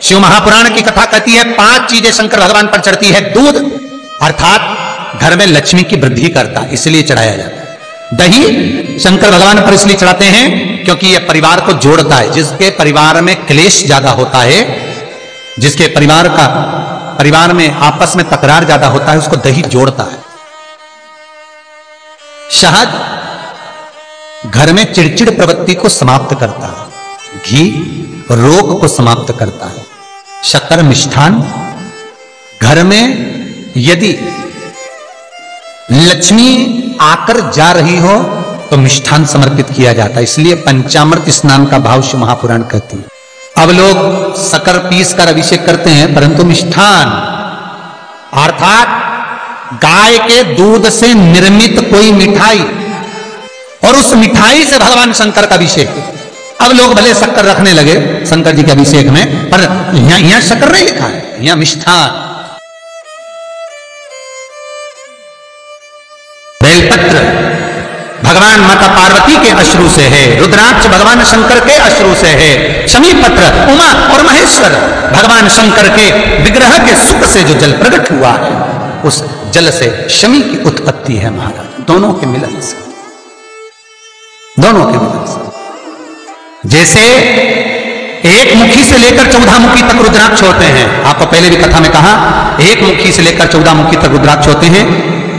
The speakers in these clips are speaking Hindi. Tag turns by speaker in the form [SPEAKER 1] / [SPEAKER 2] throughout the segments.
[SPEAKER 1] शिव महापुराण की कथा कहती है 5 चीजें शंकर भगवान पर चढ़ती है। दूध अर्थात घर में लक्ष्मी की वृद्धि करता है, इसलिए चढ़ाया जाता है। दही शंकर भगवान पर इसलिए चढ़ाते हैं क्योंकि यह परिवार को जोड़ता है। जिसके परिवार में क्लेश ज्यादा होता है, जिसके परिवार में आपस में तकरार ज्यादा होता है, उसको दही जोड़ता है। शहद घर में चिड़चिड़ प्रवृत्ति को समाप्त करता है। घी रोग को समाप्त करता है। शक्कर मिष्ठान घर में यदि लक्ष्मी आकर जा रही हो तो मिष्ठान समर्पित किया जाता है, इसलिए पंचामृत स्नान का भाव शिव महापुराण कहती है। अब लोग शक्कर पीस कर अभिषेक करते हैं, परंतु मिष्ठान अर्थात गाय के दूध से निर्मित कोई मिठाई और उस मिठाई से भगवान शंकर का अभिषेक। अब लोग भले शक्कर रखने लगे शंकर जी के अभिषेक में, पर यहां शक्कर नहीं लिखा है, यहां मिष्ठान। बेलपत्र भगवान माता पार्वती के अश्रु से है, रुद्राक्ष भगवान शंकर के अश्रु से है, शमी पत्र उमा और महेश्वर भगवान शंकर के विग्रह के सुख से जो जल प्रकट हुआ है, उस जल से शमी की उत्पत्ति है महाराज। दोनों के मिलन से, दोनों के मिलन से। जैसे एक मुखी से लेकर 14 मुखी तक रुद्राक्ष होते हैं, आपको पहले भी कथा में कहा, एक मुखी से लेकर 14 मुखी तक रुद्राक्ष होते हैं।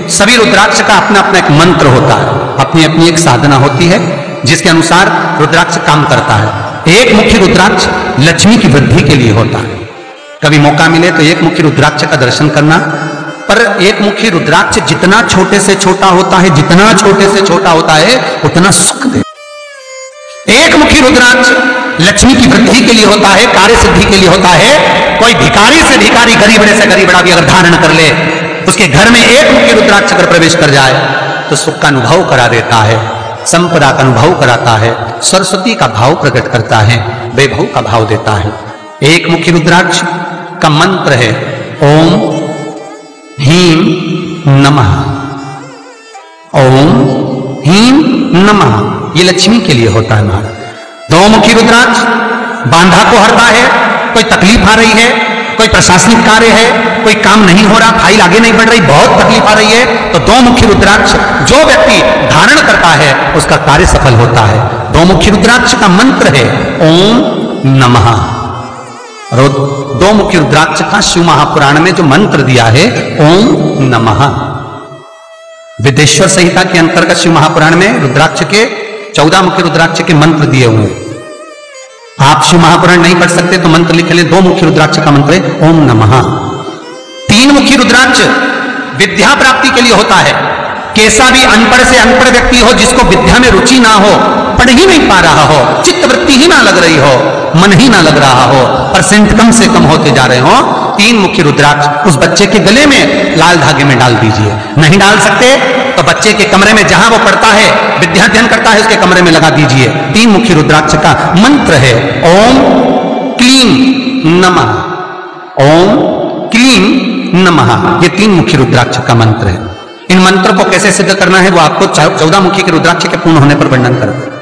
[SPEAKER 1] सभी रुद्राक्ष का अपना अपना एक मंत्र होता है, अपनी अपनी एक साधना होती है जिसके अनुसार रुद्राक्ष काम करता है। एक मुखी रुद्राक्ष लक्ष्मी की वृद्धि के लिए होता है। कभी मौका मिले तो एक मुखी रुद्राक्ष का दर्शन करना। पर एक मुखी रुद्राक्ष जितना छोटे से छोटा होता है, जितना छोटे से छोटा होता है उतना सुख दे। एक मुखी रुद्राक्ष लक्ष्मी की वृद्धि के लिए होता है, कार्य सिद्धि के लिए होता है। कोई भिखारी से भिखारी, गरीबड़े से गरीबड़ा भी अगर धारण कर ले, उसके घर में एक मुखी रुद्राक्ष अगर प्रवेश कर जाए तो सुख का अनुभव करा देता है, संपदा का अनुभव कराता है, सरस्वती का भाव प्रकट करता है, वैभव का भाव देता है। एक मुखी रुद्राक्ष का मंत्र है ओम ह्रीं नमः। ओम ह्रीं नमः ये लक्ष्मी के लिए होता है महाराज। 2 मुखी रुद्राक्ष बांधा को हरता है। कोई तकलीफ आ रही है, कोई प्रशासनिक कार्य है, कोई काम नहीं हो रहा, फाइल आगे नहीं बढ़ रही, बहुत तकलीफ आ रही है, तो 2 मुखी रुद्राक्ष जो व्यक्ति धारण करता है उसका कार्य सफल होता है। 2 मुखी रुद्राक्ष का मंत्र है ओम नमः। 2 मुखी रुद्राक्ष का शिव महापुराण में जो मंत्र दिया है ओम नमः। विदेश्वर संहिता के अंतर्गत शिव महापुराण में रुद्राक्ष के 14 मुखी रुद्राक्ष के मंत्र दिए हुए हैं। आप शिव महापुराण नहीं पढ़ सकते तो मंत्र लिख ले। 2 मुखी रुद्राक्ष का मंत्र है ओम नमः। 3 मुखी रुद्राक्ष विद्या प्राप्ति के लिए होता है। कैसा भी अनपढ़ से अनपढ़ व्यक्ति हो, जिसको विद्या में रुचि ना हो, पढ़ ही नहीं पा रहा हो, चित्त वृत्ति ही ना लग रही हो, मन ही ना लग रहा हो, परसेंट कम से कम होते जा रहे हो, 3 मुखी रुद्राक्ष उस बच्चे के गले में लाल धागे में डाल दीजिए। नहीं डाल सकते तो बच्चे के कमरे में जहां वो पढ़ता है, विद्याध्ययन करता है, उसके कमरे में लगा दीजिए। 3 मुखी रुद्राक्ष का मंत्र है ओम क्लीं नमः। ओम क्लीं नमः ये 3 मुखी रुद्राक्ष का मंत्र है। इन मंत्र को कैसे सिद्ध करना है वो आपको 14 मुखी के रुद्राक्ष के पूर्ण होने पर वर्णन करते हैं।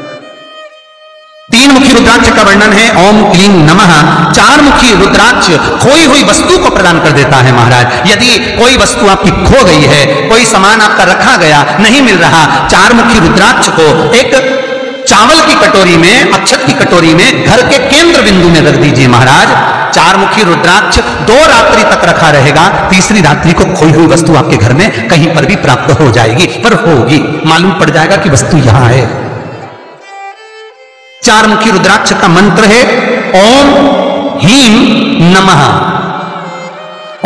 [SPEAKER 1] 3 मुखी रुद्राक्ष का वर्णन है ओम क्लीं नमः। 4 मुखी रुद्राक्ष खोई हुई वस्तु को प्रदान कर देता है महाराज। यदि कोई वस्तु आपकी खो गई है, कोई सामान आपका रखा गया नहीं मिल रहा, 4 मुखी रुद्राक्ष को एक चावल की कटोरी में, अक्षत की कटोरी में घर के केंद्र बिंदु में रख दीजिए महाराज। 4 मुखी रुद्राक्ष 2 रात्रि तक रखा रहेगा। तीसरी रात्रि को खोई हुई वस्तु आपके घर में कहीं पर भी प्राप्त हो जाएगी, पर होगी, मालूम पड़ जाएगा कि वस्तु यहां है। 4 मुखी रुद्राक्ष का मंत्र है ओम ह्रीं नमः।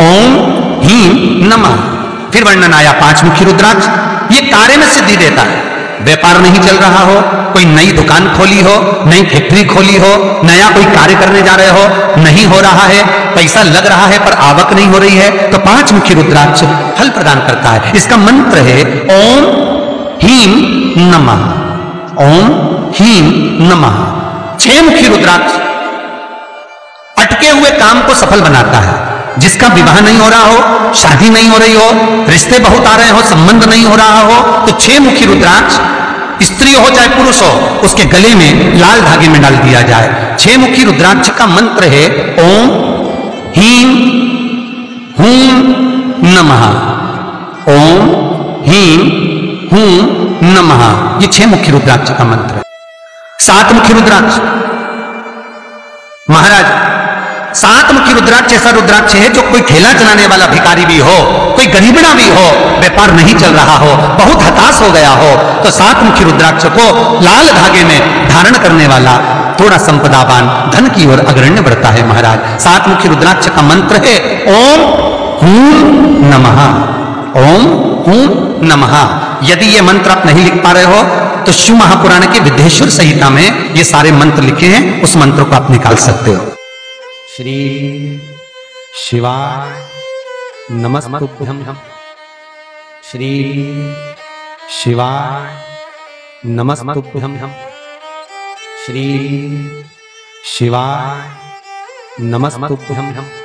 [SPEAKER 1] ओम ह्रीं नमः। फिर वर्णन आया 5 मुखी रुद्राक्ष। ये कार्य में सिद्धि देता है। व्यापार नहीं चल रहा हो, कोई नई दुकान खोली हो, नई फैक्ट्री खोली हो, नया कोई कार्य करने जा रहे हो, नहीं हो रहा है, पैसा लग रहा है पर आवक नहीं हो रही है, तो 5 मुखी रुद्राक्ष फल प्रदान करता है। इसका मंत्र है ओम ह्रीं नमः। ओम ह्रीं नमः। 6 मुखी रुद्राक्ष अटके हुए काम को सफल बनाता है। जिसका विवाह नहीं हो रहा हो, शादी नहीं हो रही हो, रिश्ते बहुत आ रहे हो, संबंध नहीं हो रहा हो, तो 6 मुखी रुद्राक्ष स्त्री हो चाहे पुरुष हो, उसके गले में लाल धागे में डाल दिया जाए। 6 मुखी रुद्राक्ष का मंत्र है ओम हीं हूं नमः। ओम हीं हूं नमः, ये 6 मुखी रुद्राक्ष का मंत्र है। 7 मुखी रुद्राक्ष, महाराज 7 मुखी रुद्राक्ष ऐसा रुद्राक्ष है जो कोई ठेला चलाने वाला भिखारी भी हो, कोई गरीबना भी हो, व्यापार नहीं चल रहा हो, बहुत हताश हो गया हो, तो 7 मुखी रुद्राक्ष को लाल धागे में धारण करने वाला थोड़ा संपदावान, धन की ओर अग्रण्य बढ़ता है। महाराज 7 मुखी रुद्राक्ष का मंत्र है ओम हूं नमः। ओम हूं नमः। यदि ये मंत्र आप नहीं लिख पा रहे हो तो शिव महापुराण के विद्येश्वर संहिता में ये सारे मंत्र लिखे हैं, उस मंत्र को आप निकाल सकते हो।
[SPEAKER 2] श्री शिवाय नमस्तुभ्यं। श्री शिवाय नमस्तुभ्यं। श्री शिवाय नमस्तुभ्यं।